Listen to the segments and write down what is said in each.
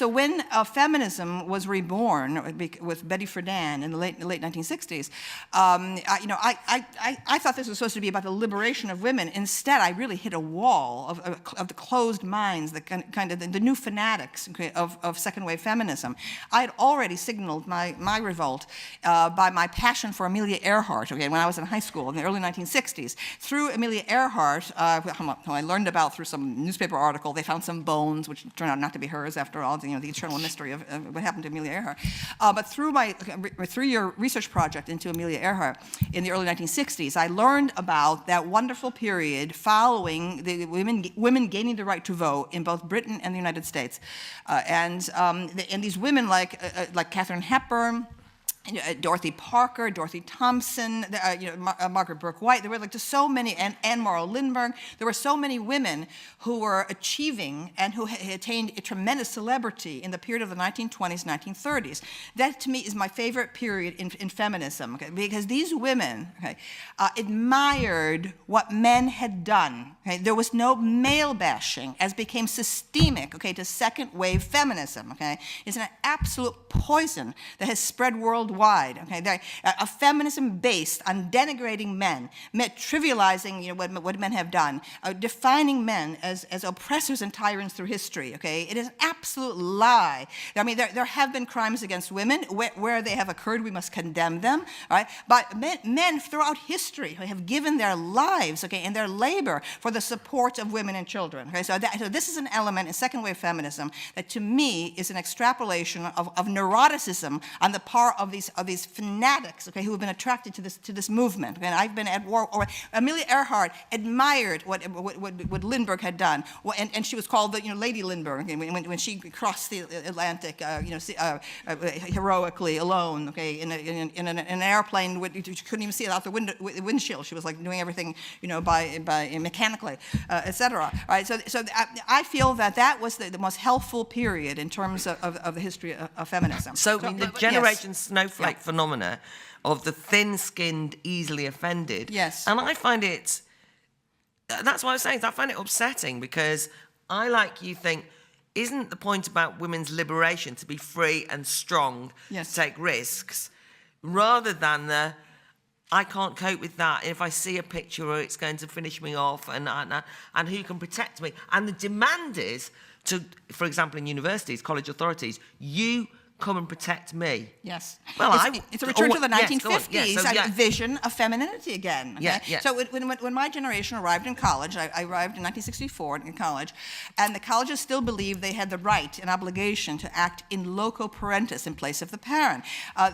when feminism was reborn with Betty Friedan in the late 1960s, I thought this was supposed to be about the liberation of women. Instead, I really hit a wall of the closed minds, the new fanatics, okay, of second wave feminism. I had already signaled my revolt by my passion for Amelia Earhart, okay, when I was in high school in the early 1960s. Through Amelia Earhart, who I learned about through some newspaper article, they found some bones, which turned out not to be hers after all, the eternal mystery of what happened to Amelia Earhart. But through my 3-year research project into Amelia Earhart in the early 1960s, I learned about that wonderful period following the women gaining the right to vote in both Britain and the United States. And these women like Katharine Hepburn, Dorothy Parker, Dorothy Thompson, Margaret Burke White. There were just so many, Anne Morrow Lindbergh. There were so many women who were achieving and who had attained a tremendous celebrity in the period of the 1920s, 1930s. That, to me, is my favorite period in feminism, okay? Because these women, okay, admired what men had done. Okay? There was no male bashing, as became systemic, okay, to second wave feminism. Okay? It's an absolute poison that has spread worldwide. Okay, a feminism based on denigrating men, trivializing what men have done, defining men as oppressors and tyrants through history. Okay, it is an absolute lie. I mean, there have been crimes against women. Where they have occurred, we must condemn them. Right, but men throughout history have given their lives, okay, and their labor for the support of women and children. Okay, so this is an element in second wave feminism that, to me, is an extrapolation of neuroticism on the part of these fanatics, okay, who have been attracted to this movement. Okay? And I've been at war. Or Amelia Earhart admired what Lindbergh had done, and she was called the Lady Lindbergh, okay, when she crossed the Atlantic, heroically alone, okay, in an airplane. She couldn't even see it out the windshield. She was like doing everything, by mechanically, etc. Right. So I feel that was the most helpful period in terms of the history of feminism. So the Generation Snowflake phenomena of the thin-skinned, easily offended. Yes. And I find it, that's what I was saying, I find it upsetting because I, like you, think, isn't the point about women's liberation to be free and strong, yes, to take risks, rather than I can't cope with that. If I see a picture, or it's going to finish me off, and who can protect me? And the demand is to, for example, in universities, college authorities, you come and protect me. Yes. Well, it's a return to the 1950s yes, vision of femininity again. Okay? Yeah. So when my generation arrived in college, I arrived in 1964 in college, and the colleges still believed they had the right and obligation to act in loco parentis, in place of the parent.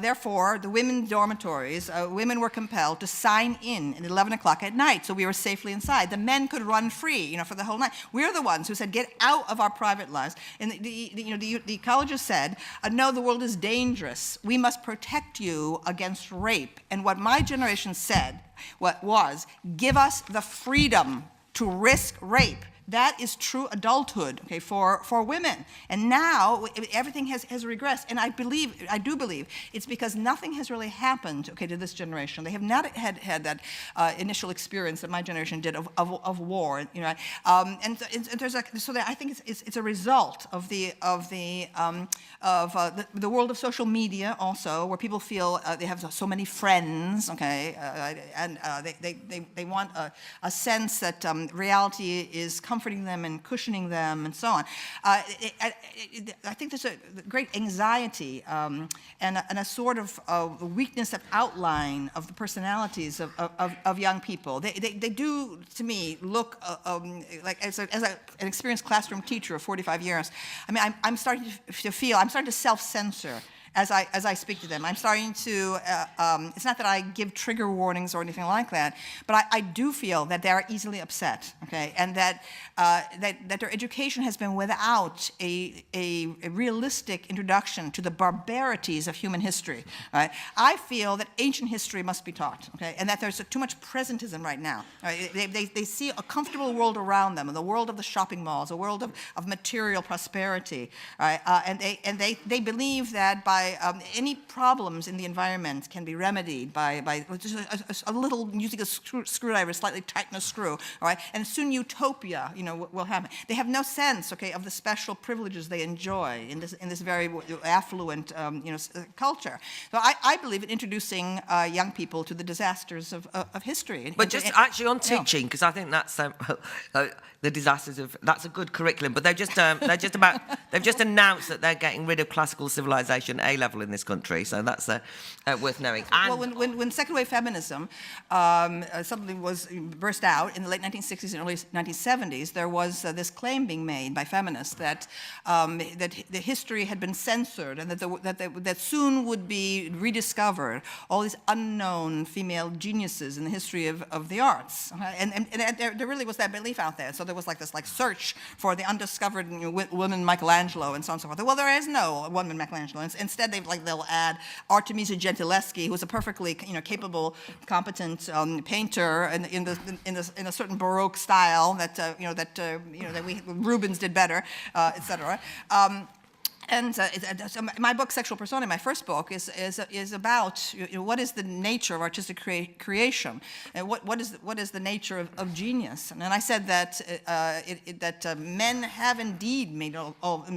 Therefore, the women's dormitories, women were compelled to sign in at 11 o'clock at night, so we were safely inside. The men could run free, for the whole night. We're the ones who said, get out of our private lives. And the colleges said, no, the world is dangerous. We must protect you against rape. And what my generation said was, give us the freedom to risk rape. That is true adulthood, okay, for women. And now everything has regressed. And I do believe it's because nothing has really happened, okay, to this generation. They have not had that initial experience that my generation did of war, and there's I think it's a result of the world of social media also, where people feel they have so many friends, okay, and they want a sense that reality is comforting them and cushioning them and so on. I think there's a great anxiety and a sort of weakness of outline of the personalities of young people. They do, to me, look like as an experienced classroom teacher of 45 years. I mean, I'm starting to self-censor as I speak to them. I'm starting to, it's not that I give trigger warnings or anything like that, but I do feel that they are easily upset, okay, and that their education has been without a realistic introduction to the barbarities of human history, right? I feel that ancient history must be taught, okay, and that there's too much presentism right now. Right? They see a comfortable world around them, the world of the shopping malls, a world of material prosperity, right? And they believe that by any problems in the environment can be remedied by just a little, using a screwdriver, slightly tighten a screw, all right? And soon utopia, will happen. They have no sense, okay, of the special privileges they enjoy in this very affluent, culture. So I believe in introducing young people to the disasters of history. But just actually on teaching, because I think that's the disasters of, that's a good curriculum. But they've just announced that they're getting rid of classical civilization A-level in this country. So that's worth knowing. Well, when second wave feminism suddenly burst out in the late 1960s and early 1970s, there was this claim being made by feminists that the history had been censored and that soon would be rediscovered all these unknown female geniuses in the history of the arts. And there really was that belief out there. So there was this search for the undiscovered woman Michelangelo and so on and so forth. Well, there is no woman Michelangelo. Instead, they'll add Artemisia Gentileschi, who's a perfectly capable, competent painter in a certain Baroque style that Rubens did better, etc. And so my book, Sexual Persona, my first book, is about what is the nature of artistic creation, and what is the nature of genius. And I said that men have indeed made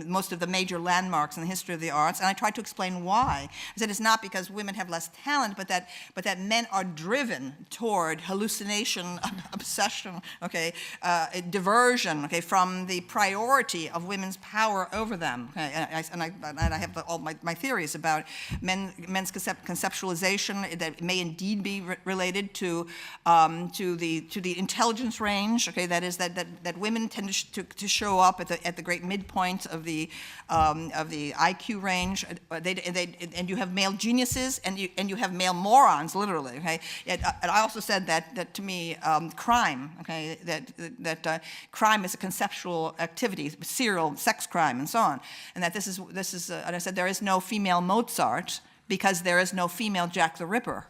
most of the major landmarks in the history of the arts, and I tried to explain why. I said it's not because women have less talent, but that men are driven toward hallucination, obsession, diversion, from the priority of women's power over them. And I have all my theories about men's conceptualization that may indeed be related to the intelligence range. That is that women tend to show up at the great midpoint of the IQ range. And you have male geniuses and you have male morons, literally. And I also said that to me, crime. That crime is a conceptual activity, serial sex crime, and so on, and that this is, and I said there is no female Mozart because there is no female Jack the Ripper.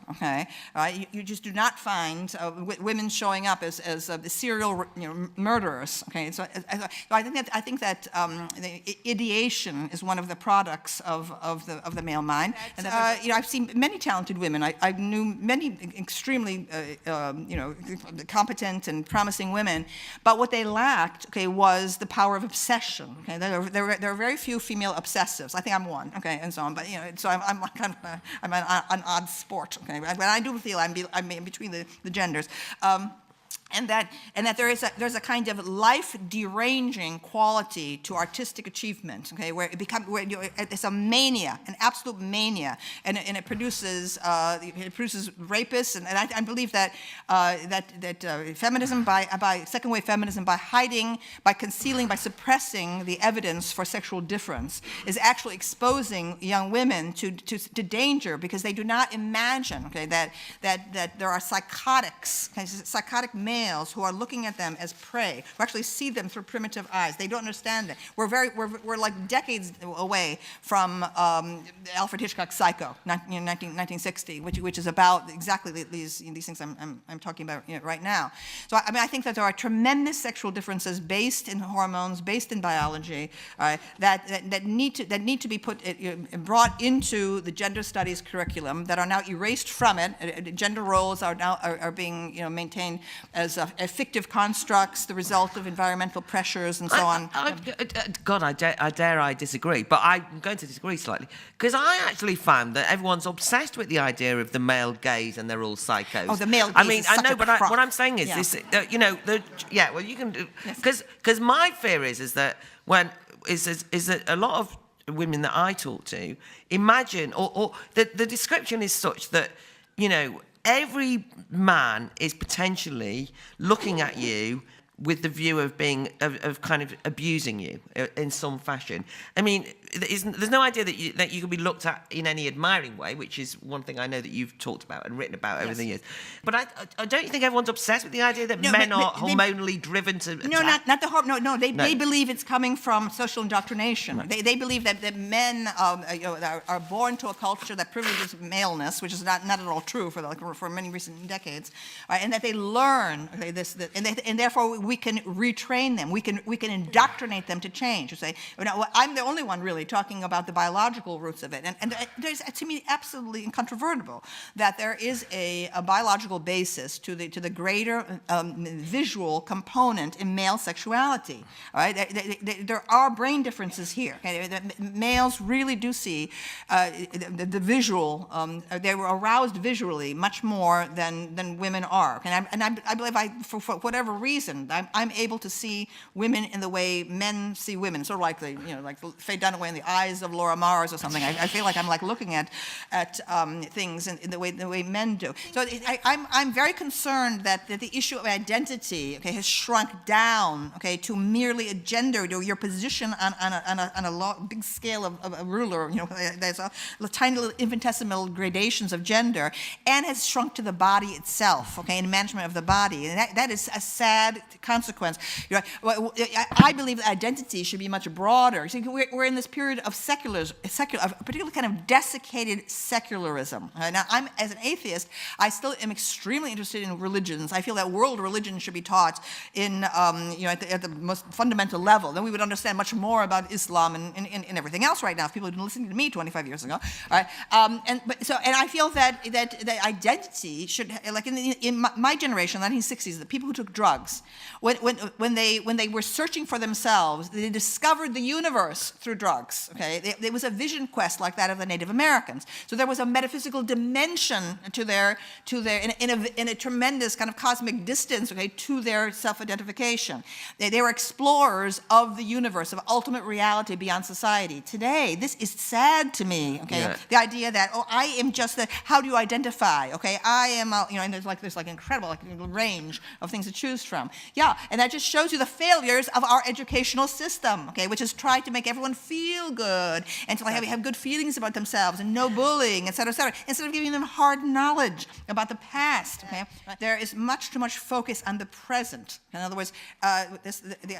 You just do not find women showing up as serial murderers. So I think that the ideation is one of the products of the male mind. And I've seen many talented women. I knew many extremely competent and promising women, but what they lacked was the power of obsession. There are very few female obsessives. I think I'm one. And so on. But so I'm an odd sport, but I do feel I'm in between the genders. And that there's a kind of life deranging quality to artistic achievement, where it's a mania, an absolute mania, and it produces rapists, and I believe that feminism by second wave feminism, by hiding, by concealing, by suppressing the evidence for sexual difference, is actually exposing young women to danger, because they do not imagine that there are psychotic males who are looking at them as prey, who actually see them through primitive eyes. They don't understand it. We're like decades away from Alfred Hitchcock's Psycho, 1960, which is about exactly these things I'm talking about right now. So I think that there are tremendous sexual differences based in hormones, based in biology, that need to be brought into the gender studies curriculum, that are now erased from it. Gender roles are now being maintained as fictive constructs, the result of environmental pressures and so on. I dare disagree, but I'm going to disagree slightly, because I actually found that everyone's obsessed with the idea of the male gaze and they're all psychos. Oh, the male gaze is such a crock. What I'm saying is this, well, you can do, because my fear is that that a lot of women that I talk to imagine, or the description is such that, every man is potentially looking at you with the view of of kind of abusing you in some fashion. I mean, there's no idea that you can be looked at in any admiring way, which is one thing I know that you've talked about and written about over the years. But I don't think everyone's obsessed with the idea that men are hormonally driven to attack. Not the hormone. No, they believe it's coming from social indoctrination. Right. They believe that men are born to a culture that privileges maleness, which is not at all true for many recent decades, and that they learn and therefore we can retrain them. We can indoctrinate them to change. You say, I'm the only one really necessarily talking about the biological roots of it. And there's, to me, absolutely incontrovertible that there is a biological basis to the greater visual component in male sexuality. All right, there are brain differences here. Okay? Males really do see the visual. They were aroused visually much more than women are. And I believe for whatever reason, I'm able to see women in the way men see women, sort of like like Faye Dunaway in the eyes of Laura Mars or something. I feel like I'm like looking at things in the way men do. So I'm very concerned that the issue of identity, okay, has shrunk down, okay, to merely a gender, to your position on a big scale of a ruler. There's a tiny little infinitesimal gradations of gender, and has shrunk to the body itself, okay, and management of the body. And that is a sad consequence. I believe that identity should be much broader. See, we're in this period of a particular kind of desiccated secularism. Now, as an atheist, I still am extremely interested in religions. I feel that world religion should be taught in, at the most fundamental level. Then we would understand much more about Islam and everything else right now if people had been listening to me 25 years ago. Right? And I feel that identity should, like in my generation, 1960s, the people who took drugs, when they were searching for themselves, they discovered the universe through drugs. Okay, there was a vision quest like that of the Native Americans. So there was a metaphysical dimension to their in a tremendous kind of cosmic distance, okay, to their self-identification. They were explorers of the universe, of ultimate reality beyond society. Today, this is sad to me. Okay, yeah. The idea that I am just how do you identify? Okay, I am and there's like incredible range of things to choose from. Yeah, and that just shows you the failures of our educational system. Okay, which has tried to make everyone feel good and to have good feelings about themselves and no bullying, et cetera, instead of giving them hard knowledge about the past. Okay, there is much too much focus on the present. In other words,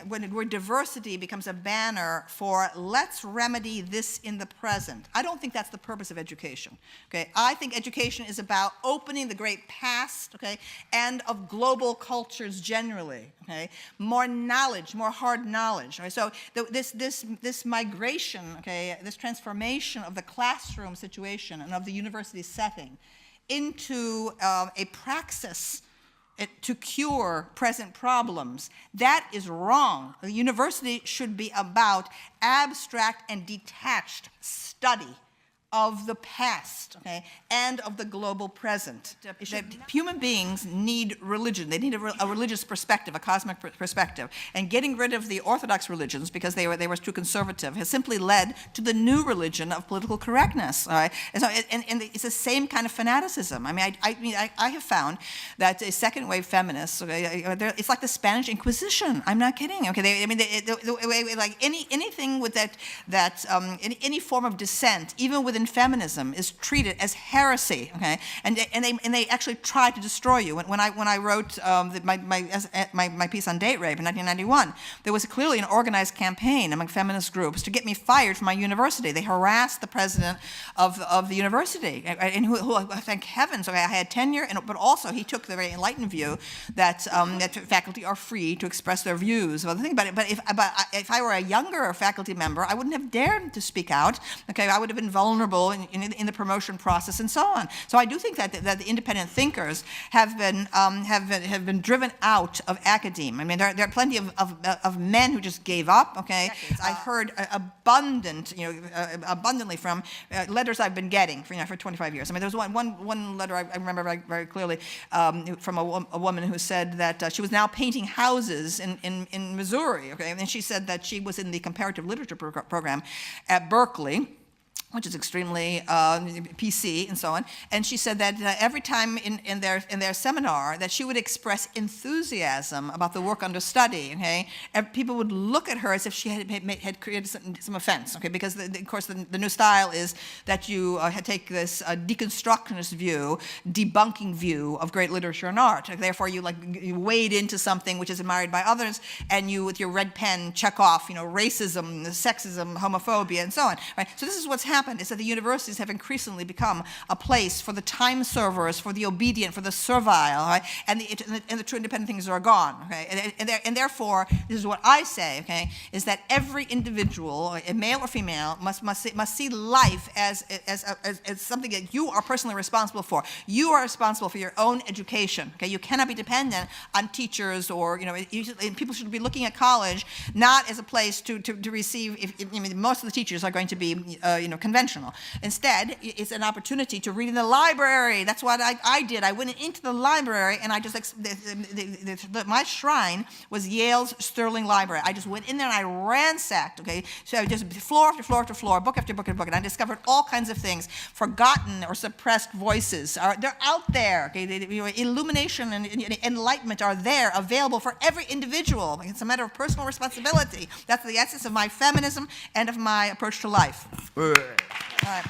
where diversity becomes a banner for let's remedy this in the present. I don't think that's the purpose of education. Okay, I think education is about opening the great past. Okay, and of global cultures generally. Okay, more knowledge, more hard knowledge. Okay? So this migration, okay, this transformation of the classroom situation and of the university setting into a praxis to cure present problems, that is wrong. The university should be about abstract and detached study of the past, okay, and of the global present. That human beings need religion. They need a religious perspective, a cosmic perspective. And getting rid of the orthodox religions because they were too conservative has simply led to the new religion of political correctness. All right, and so it's the same kind of fanaticism. I have found that second wave feminists, okay, it's like the Spanish Inquisition. I'm not kidding. Okay, like anything with any form of dissent, even within feminism, is treated as heresy, okay, and they actually try to destroy you. When I wrote my piece on date rape in 1991, there was clearly an organized campaign among feminist groups to get me fired from my university. They harassed the president of the university, and who thank heavens, okay, I had tenure, but also he took the very enlightened view that faculty are free to express their views. But if I were a younger faculty member, I wouldn't have dared to speak out. Okay, I would have been vulnerable in the promotion process and so on. So I do think that the independent thinkers have been driven out of academe. I mean, there are plenty of men who just gave up. Okay, I've heard abundantly from letters I've been getting for 25 years. I mean, there was one letter I remember very, very clearly from a woman who said that she was now painting houses in Missouri. Okay, and she said that she was in the comparative literature program at Berkeley, which is extremely PC and so on. And she said that every time in their seminar that she would express enthusiasm about the work under study, okay, and people would look at her as if she had created some offense, okay, because of course the new style is that you take this deconstructionist view, debunking view of great literature and art. Therefore, you wade into something which is admired by others, and you, with your red pen, check off, racism, sexism, homophobia, and so on. Right? So this is what's happening. happened is that the universities have increasingly become a place for the time servers, for the obedient, for the servile, right? And the true independent things are gone. Okay? And therefore, this is what I say. Okay, is that every individual, male or female, must see life as something that you are personally responsible for. You are responsible for your own education. Okay, you cannot be dependent on teachers, or people should be looking at college not as a place to receive. Most of the teachers are going to be conventional. Instead, it's an opportunity to read in the library. That's what I did. I went into the library, and I just my shrine was Yale's Sterling Library. I just went in there and I ransacked. Okay, so just floor after floor after floor, book after book after book, and I discovered all kinds of things, forgotten or suppressed voices. They're out there. Okay, illumination and enlightenment are there, available for every individual. It's a matter of personal responsibility. That's the essence of my feminism and of my approach to life. All right.